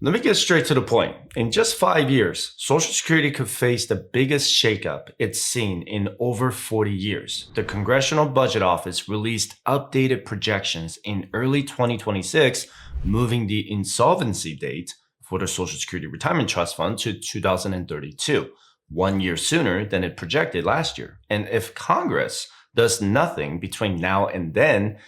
Let me get straight to the point. In just 5 years, Social Security could face the biggest shakeup it's seen in over 40 years. The Congressional Budget Office released updated projections in early 2026, moving the insolvency date for the Social Security Retirement Trust Fund to 2032, 1 year sooner than it projected last year. And if Congress does nothing between now and then,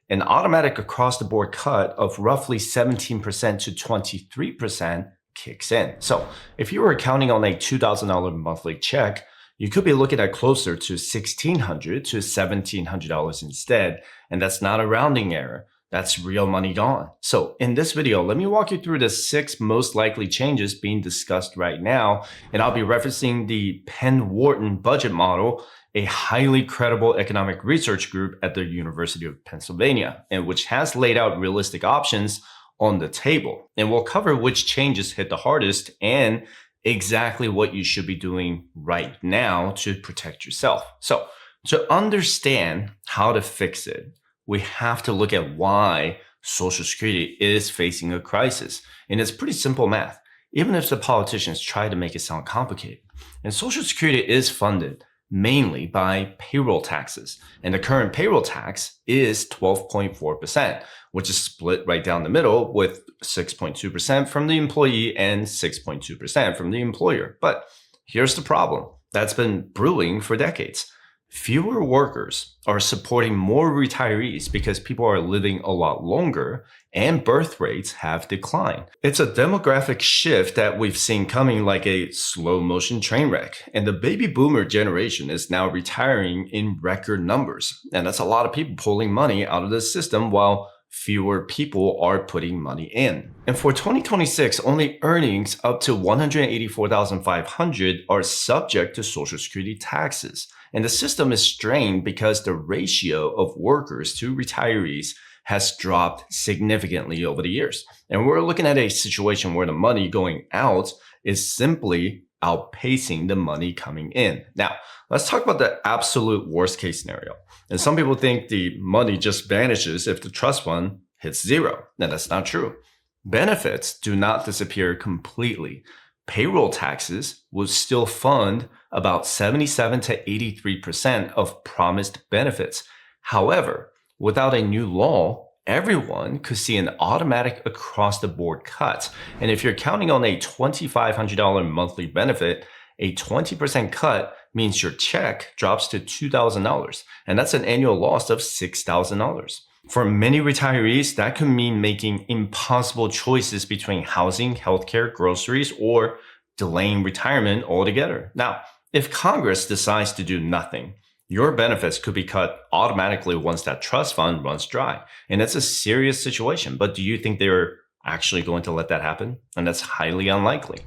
an automatic across-the-board cut of roughly 17% to 23% kicks in. So if you were counting on a $2,000 monthly check, you could be looking at closer to $1,600 to $1,700 instead. And that's not a rounding error. That's real money gone. So in this video, let me walk you through the 6 most likely changes being discussed right now. And I'll be referencing the Penn-Wharton budget model, a highly credible economic research group at the University of Pennsylvania, and which has laid out realistic options on the table. And we'll cover which changes hit the hardest and exactly what you should be doing right now to protect yourself. So to understand how to fix it, we have to look at why Social Security is facing a crisis. And it's pretty simple math, even if the politicians try to make it sound complicated. And Social Security is funded mainly by payroll taxes. And the current payroll tax is 12.4%, which is split right down the middle with 6.2% from the employee and 6.2% from the employer. But here's the problem that's been brewing for decades. Fewer workers are supporting more retirees because people are living a lot longer and birth rates have declined. It's a demographic shift that we've seen coming like a slow motion train wreck. And the baby boomer generation is now retiring in record numbers. And that's a lot of people pulling money out of the system while fewer people are putting money in. And for 2026, only earnings up to $184,500 are subject to Social Security taxes. And the system is strained because the ratio of workers to retirees has dropped significantly over the years. And we're looking at a situation where the money going out is simply outpacing the money coming in. Now, let's talk about the absolute worst case scenario. And some people think the money just vanishes if the trust fund hits zero. Now, that's not true. Benefits do not disappear completely. Payroll taxes will still fund about 77 to 83% of promised benefits. However, without a new law, everyone could see an automatic across-the-board cut. And if you're counting on a $2,500 monthly benefit, a 20% cut means your check drops to $2,000. And that's an annual loss of $6,000. For many retirees, that could mean making impossible choices between housing, healthcare, groceries, or delaying retirement altogether. Now, if Congress decides to do nothing, your benefits could be cut automatically once that trust fund runs dry. And it's a serious situation. But do you think they're actually going to let that happen? And that's highly unlikely.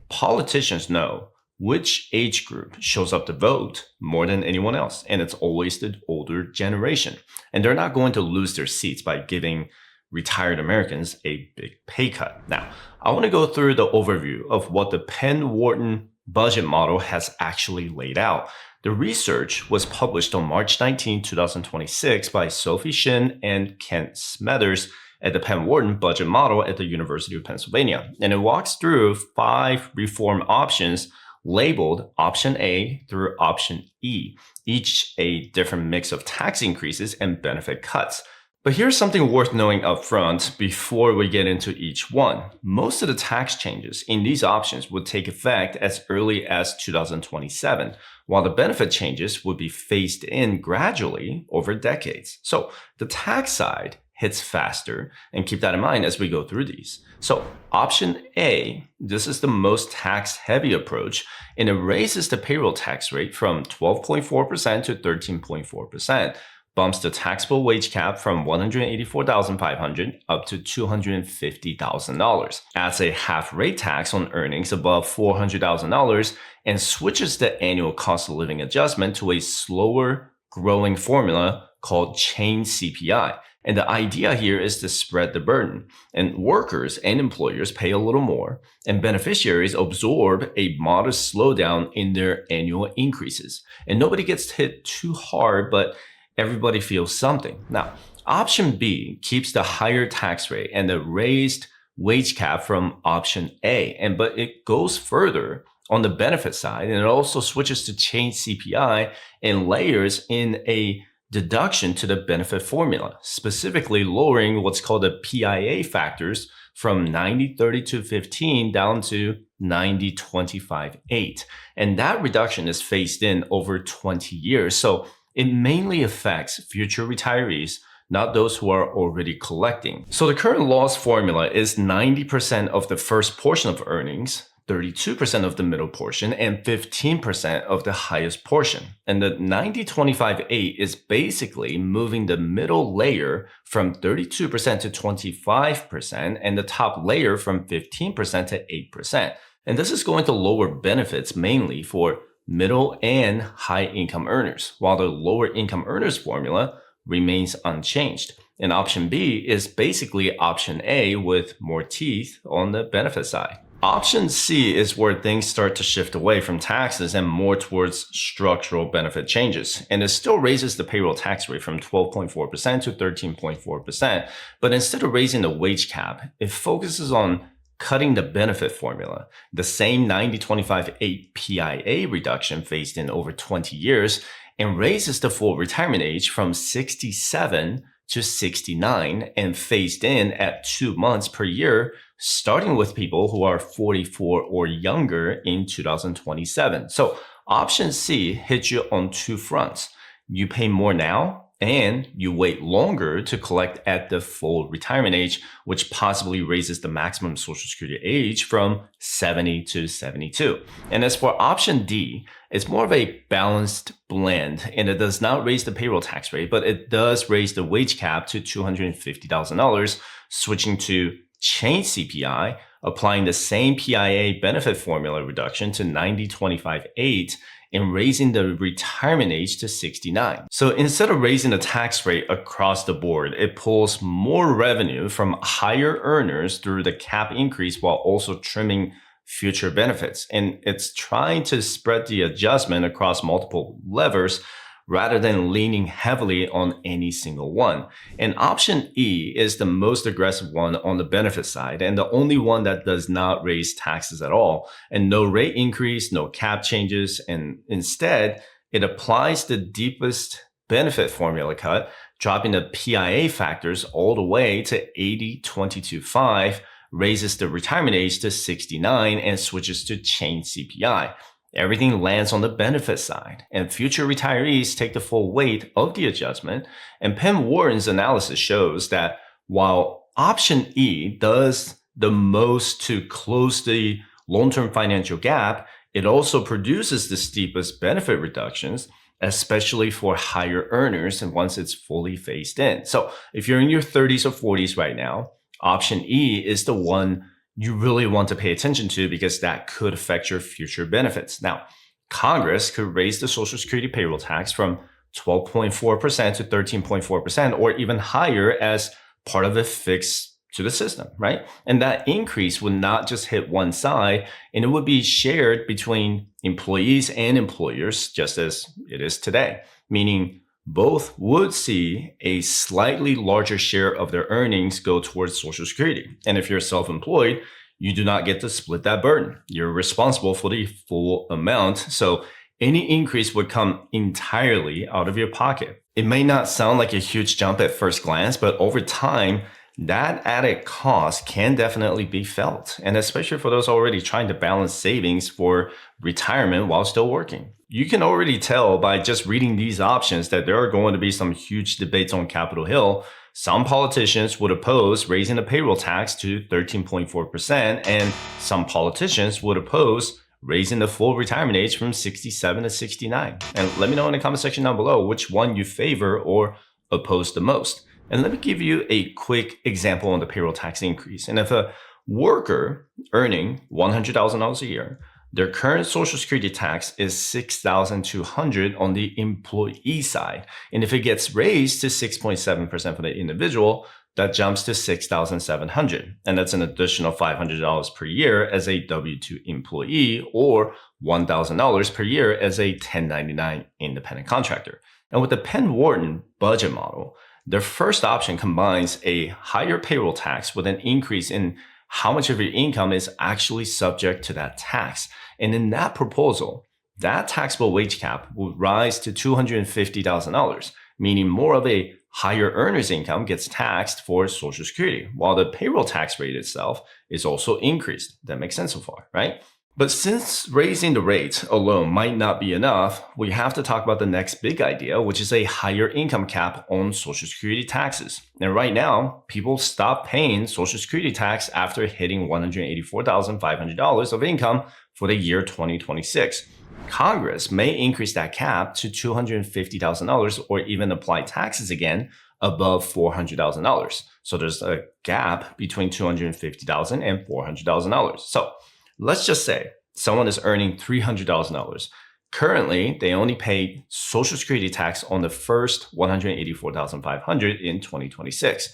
Politicians know which age group shows up to vote more than anyone else. And it's always the older generation. And they're not going to lose their seats by giving retired Americans a big pay cut. Now, I want to go through the overview of what the Penn-Wharton budget model has actually laid out. The research was published on March 19, 2026 by Sophie Shin and Kent Smethers at the Penn-Wharton budget model at the University of Pennsylvania. And it walks through 5 reform options labeled Option A through Option E, each a different mix of tax increases and benefit cuts. But here's something worth knowing up front before we get into each one. Most of the tax changes in these options would take effect as early as 2027, while the benefit changes would be phased in gradually over decades. So the tax side hits faster, and keep that in mind as we go through these. So option A, this is the most tax-heavy approach, and it raises the payroll tax rate from 12.4% to 13.4%, bumps the taxable wage cap from $184,500 up to $250,000, adds a half-rate tax on earnings above $400,000, and switches the annual cost of living adjustment to a slower growing formula called chain CPI. And the idea here is to spread the burden, and workers and employers pay a little more, and beneficiaries absorb a modest slowdown in their annual increases. And nobody gets hit too hard, but everybody feels something. Now, option B keeps the higher tax rate and the raised wage cap from option A. But it goes further on the benefit side, and it also switches to change CPI and layers in a deduction to the benefit formula, specifically lowering what's called the PIA factors from 90-30-15 down to 90-25-8. And that reduction is phased in over 20 years. So it mainly affects future retirees, not those who are already collecting. So the current loss formula is 90% of the first portion of earnings, 32% of the middle portion, and 15% of the highest portion. And the 90-25-8 is basically moving the middle layer from 32% to 25% and the top layer from 15% to 8%. And this is going to lower benefits mainly for middle and high income earners, while the lower income earners formula remains unchanged. And option B is basically option A with more teeth on the benefit side. Option C is where things start to shift away from taxes and more towards structural benefit changes. And it still raises the payroll tax rate from 12.4% to 13.4%. But instead of raising the wage cap, it focuses on cutting the benefit formula, the same 90-25-8 PIA reduction phased in over 20 years, and raises the full retirement age from 67 to 69 and phased in at 2 months per year, starting with people who are 44 or younger in 2027. So option C hits you on two fronts. You pay more now and you wait longer to collect at the full retirement age, which possibly raises the maximum Social Security age from 70 to 72. And as for option D, it's more of a balanced blend, and it does not raise the payroll tax rate, but it does raise the wage cap to $250,000, switching to change CPI, applying the same PIA benefit formula reduction to 90-25-8, and raising the retirement age to 69. So instead of raising the tax rate across the board, it pulls more revenue from higher earners through the cap increase while also trimming future benefits. And it's trying to spread the adjustment across multiple levers rather than leaning heavily on any single one. And option E is the most aggressive one on the benefit side and the only one that does not raise taxes at all. And no rate increase, no cap changes, and instead it applies the deepest benefit formula cut, dropping the PIA factors all the way to 80-22-5, raises the retirement age to 69 and switches to change CPI. Everything lands on the benefit side, and future retirees take the full weight of the adjustment. And Penn Wharton's analysis shows that while option E does the most to close the long-term financial gap, it also produces the steepest benefit reductions, especially for higher earners and once it's fully phased in. So if you're in your 30s or 40s right now, option E is the one you really want to pay attention to because that could affect your future benefits. Now, Congress could raise the Social Security payroll tax from 12.4% to 13.4% or even higher as part of a fix to the system, right? And that increase would not just hit one side, and it would be shared between employees and employers, just as it is today, meaning both would see a slightly larger share of their earnings go towards Social Security. And if you're self-employed, you do not get to split that burden. You're responsible for the full amount. So any increase would come entirely out of your pocket. It may not sound like a huge jump at first glance, but over time, that added cost can definitely be felt. And especially for those already trying to balance savings for retirement while still working. You can already tell by just reading these options that there are going to be some huge debates on Capitol Hill. Some politicians would oppose raising the payroll tax to 13.4%, and some politicians would oppose raising the full retirement age from 67 to 69. And let me know in the comment section down below which one you favor or oppose the most. And let me give you a quick example on the payroll tax increase. And if a worker earning $100,000 a year, their current Social Security tax is $6,200 on the employee side. And if it gets raised to 6.7% for the individual, that jumps to $6,700. And that's an additional $500 per year as a W-2 employee or $1,000 per year as a 1099 independent contractor. And with the Penn Wharton budget model, their first option combines a higher payroll tax with an increase in how much of your income is actually subject to that tax. And in that proposal, that taxable wage cap would rise to $250,000, meaning more of a higher earner's income gets taxed for Social Security, while the payroll tax rate itself is also increased. That makes sense so far, right? But since raising the rates alone might not be enough, we have to talk about the next big idea, which is a higher income cap on Social Security taxes. And right now, people stop paying Social Security tax after hitting $184,500 of income for the year 2026. Congress may increase that cap to $250,000 or even apply taxes again above $400,000. So there's a gap between $250,000 and $400,000. So let's just say someone is earning $300,000. Currently, they only pay Social Security tax on the first $184,500 in 2026.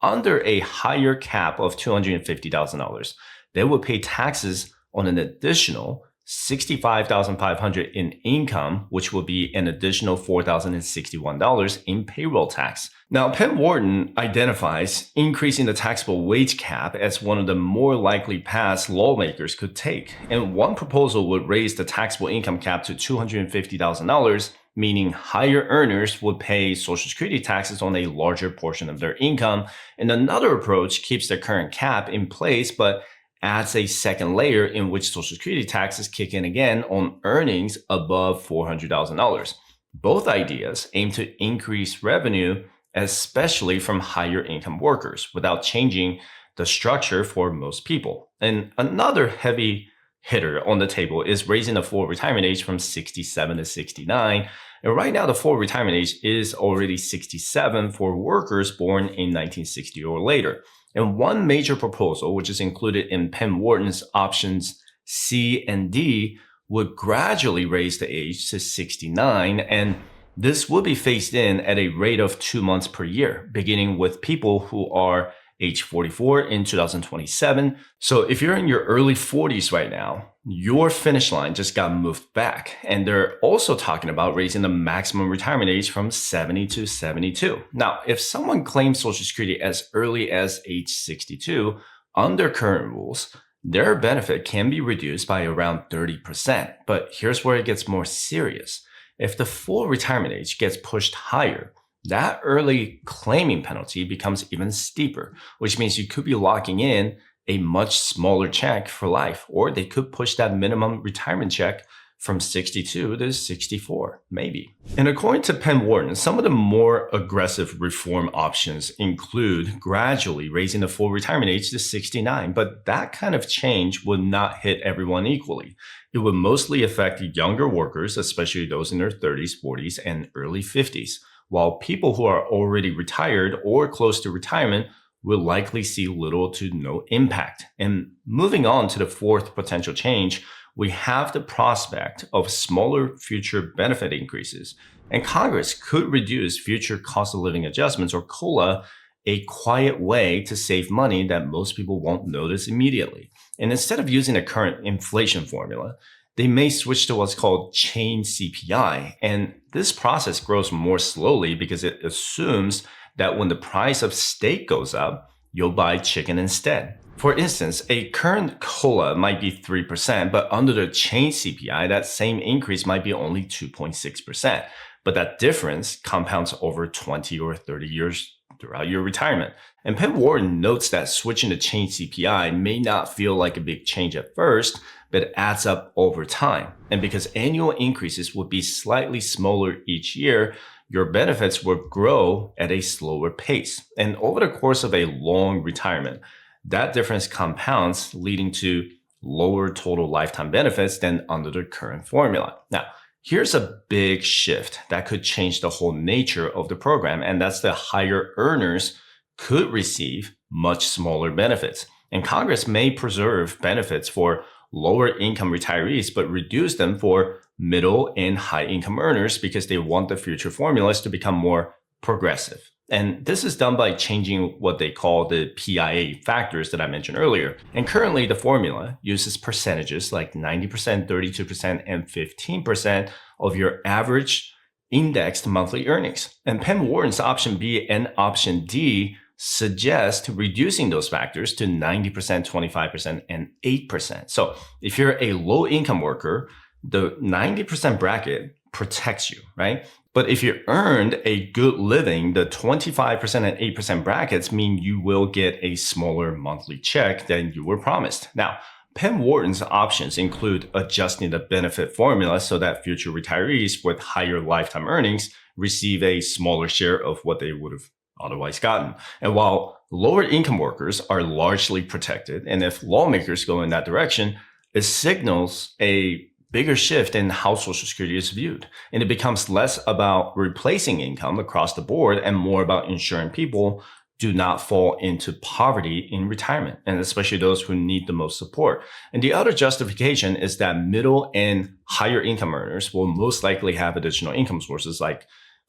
Under a higher cap of $250,000, they would pay taxes on an additional $65,500 in income, which will be an additional $4,061 in payroll tax. Now, Penn Wharton identifies increasing the taxable wage cap as one of the more likely paths lawmakers could take. And one proposal would raise the taxable income cap to $250,000, meaning higher earners would pay Social Security taxes on a larger portion of their income. And another approach keeps the current cap in place, but adds a second layer in which Social Security taxes kick in again on earnings above $400,000. Both ideas aim to increase revenue, especially from higher income workers, without changing the structure for most people. And another heavy hitter on the table is raising the full retirement age from 67 to 69. And right now, the full retirement age is already 67 for workers born in 1960 or later. And one major proposal, which is included in Penn Wharton's options C and D, would gradually raise the age to 69. And this will be phased in at a rate of 2 months per year, beginning with people who are age 44 in 2027. So if you're in your early 40s right now, your finish line just got moved back. And they're also talking about raising the maximum retirement age from 70 to 72. Now, if someone claims Social Security as early as age 62, under current rules, their benefit can be reduced by around 30%. But here's where it gets more serious. If the full retirement age gets pushed higher, that early claiming penalty becomes even steeper, which means you could be locking in a much smaller check for life, or they could push that minimum retirement check from 62 to 64, maybe. And according to Penn Wharton, some of the more aggressive reform options include gradually raising the full retirement age to 69, but that kind of change would not hit everyone equally. It would mostly affect younger workers, especially those in their 30s, 40s, and early 50s, while people who are already retired or close to retirement will likely see little to no impact. And moving on to the fourth potential change, we have the prospect of smaller future benefit increases. And Congress could reduce future cost of living adjustments, or COLA, a quiet way to save money that most people won't notice immediately. And instead of using a current inflation formula, they may switch to what's called chain CPI. And this process grows more slowly because it assumes that when the price of steak goes up, you'll buy chicken instead. For instance, a current COLA might be 3%, but under the chain CPI, that same increase might be only 2.6%. But that difference compounds over 20 or 30 years throughout your retirement. And Penn Wharton notes that switching to chain CPI may not feel like a big change at first, but it adds up over time. And because annual increases would be slightly smaller each year, your benefits will grow at a slower pace. And over the course of a long retirement, that difference compounds, leading to lower total lifetime benefits than under the current formula. Now, here's a big shift that could change the whole nature of the program, and that's the higher earners could receive much smaller benefits. And Congress may preserve benefits for lower income retirees, but reduce them for middle and high income earners because they want the future formulas to become more progressive. And this is done by changing what they call the PIA factors that I mentioned earlier. And currently the formula uses percentages like 90%, 32%, and 15% of your average indexed monthly earnings. And Penn Wharton's option B and option D suggest reducing those factors to 90%, 25%, and 8%. So if you're a low income worker, the 90% bracket protects you, right? But if you earned a good living, the 25% and 8% brackets mean you will get a smaller monthly check than you were promised. Now, Penn Wharton's options include adjusting the benefit formula so that future retirees with higher lifetime earnings receive a smaller share of what they would have otherwise gotten. And while lower income workers are largely protected, and if lawmakers go in that direction, it signals a bigger shift in how Social Security is viewed. And it becomes less about replacing income across the board and more about ensuring people do not fall into poverty in retirement, and especially those who need the most support. And the other justification is that middle and higher income earners will most likely have additional income sources like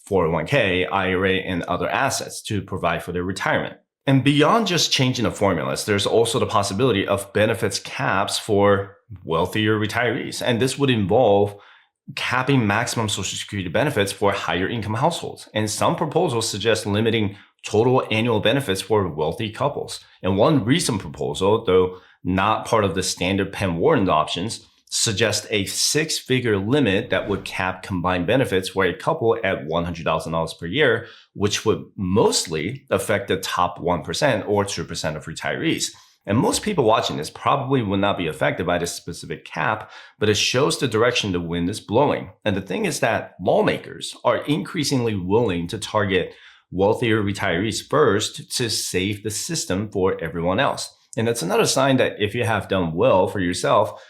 401k, IRA, and other assets to provide for their retirement. And beyond just changing the formulas, there's also the possibility of benefits caps for wealthier retirees. And this would involve capping maximum Social Security benefits for higher income households. And some proposals suggest limiting total annual benefits for wealthy couples. And one recent proposal, though not part of the standard Penn Wharton options, suggests a six-figure limit that would cap combined benefits for a couple at $100,000 per year, which would mostly affect the top 1% or 2% of retirees. And most people watching this probably will not be affected by this specific cap, but it shows the direction the wind is blowing. And the thing is that lawmakers are increasingly willing to target wealthier retirees first to save the system for everyone else. And that's another sign that if you have done well for yourself,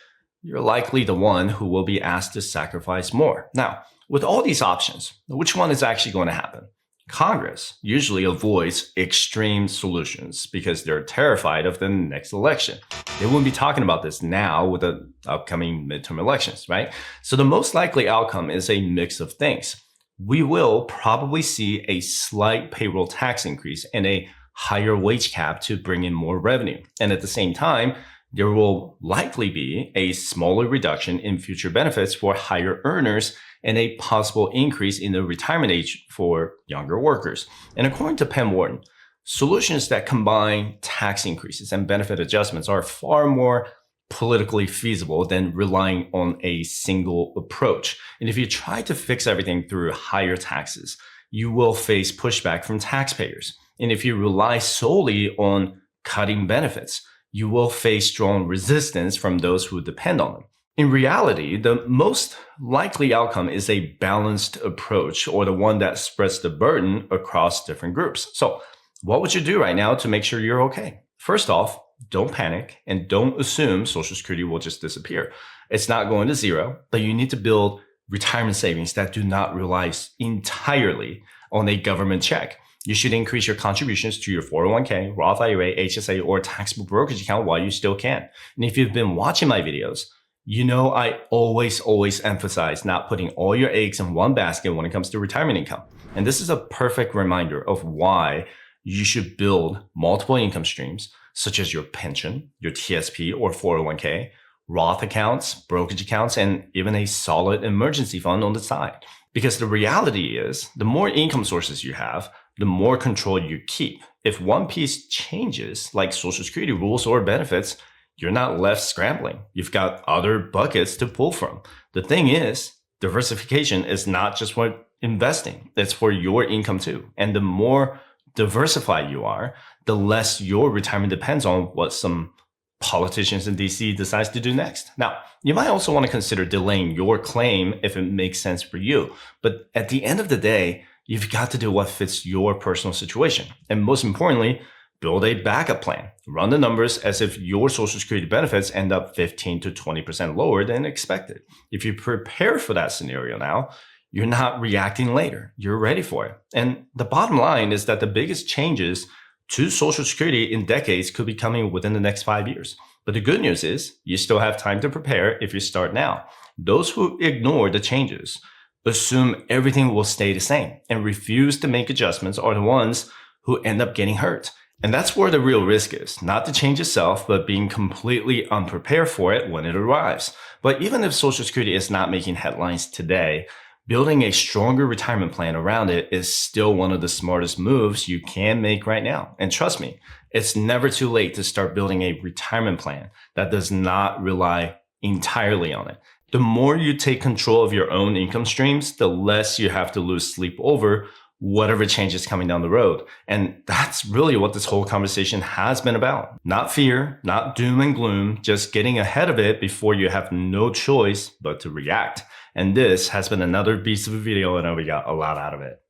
you're likely the one who will be asked to sacrifice more. Now, with all these options, which one is actually going to happen? Congress usually avoids extreme solutions because they're terrified of the next election. They wouldn't be talking about this now with the upcoming midterm elections, right? So the most likely outcome is a mix of things. We will probably see a slight payroll tax increase and a higher wage cap to bring in more revenue. And at the same time, there will likely be a smaller reduction in future benefits for higher earners and a possible increase in the retirement age for younger workers. And according to Penn Wharton, solutions that combine tax increases and benefit adjustments are far more politically feasible than relying on a single approach. And if you try to fix everything through higher taxes, you will face pushback from taxpayers. And if you rely solely on cutting benefits, you will face strong resistance from those who depend on them. In reality, the most likely outcome is a balanced approach, or the one that spreads the burden across different groups. So what would you do right now to make sure you're okay? First off, don't panic and don't assume Social Security will just disappear. It's not going to zero, but you need to build retirement savings that do not rely entirely on a government check. You should increase your contributions to your 401k, Roth IRA, HSA, or taxable brokerage account while you still can. And if you've been watching my videos, you know I always emphasize not putting all your eggs in one basket when it comes to retirement income. And this is a perfect reminder of why you should build multiple income streams, such as your pension, your TSP or 401k, Roth accounts, brokerage accounts, and even a solid emergency fund on the side. Because the reality is, the more income sources you have, the more control you keep. If one piece changes, like Social Security rules or benefits, you're not left scrambling. You've got other buckets to pull from. The thing is, diversification is not just for investing, it's for your income too. And the more diversified you are, the less your retirement depends on what some politicians in DC decides to do next. Now, you might also want to consider delaying your claim if it makes sense for you. But at the end of the day, you've got to do what fits your personal situation. And most importantly, build a backup plan. Run the numbers as if your Social Security benefits end up 15 to 20% lower than expected. If you prepare for that scenario now, you're not reacting later. You're ready for it. And the bottom line is that the biggest changes to Social Security in decades could be coming within the next 5 years. But the good news is you still have time to prepare if you start now. Those who ignore the changes, assume everything will stay the same, and refuse to make adjustments are the ones who end up getting hurt. And that's where the real risk is, not the change itself, but being completely unprepared for it when it arrives. But even if Social Security is not making headlines today, Building a stronger retirement plan around it is still one of the smartest moves you can make right now. And trust me, it's never too late to start building a retirement plan that does not rely entirely on it. The more you take control of your own income streams, the less you have to lose sleep over whatever change is coming down the road. And that's really what this whole conversation has been about. Not fear, not doom and gloom, just getting ahead of it before you have no choice but to react. And this has been another piece of a video, and I know we got a lot out of it.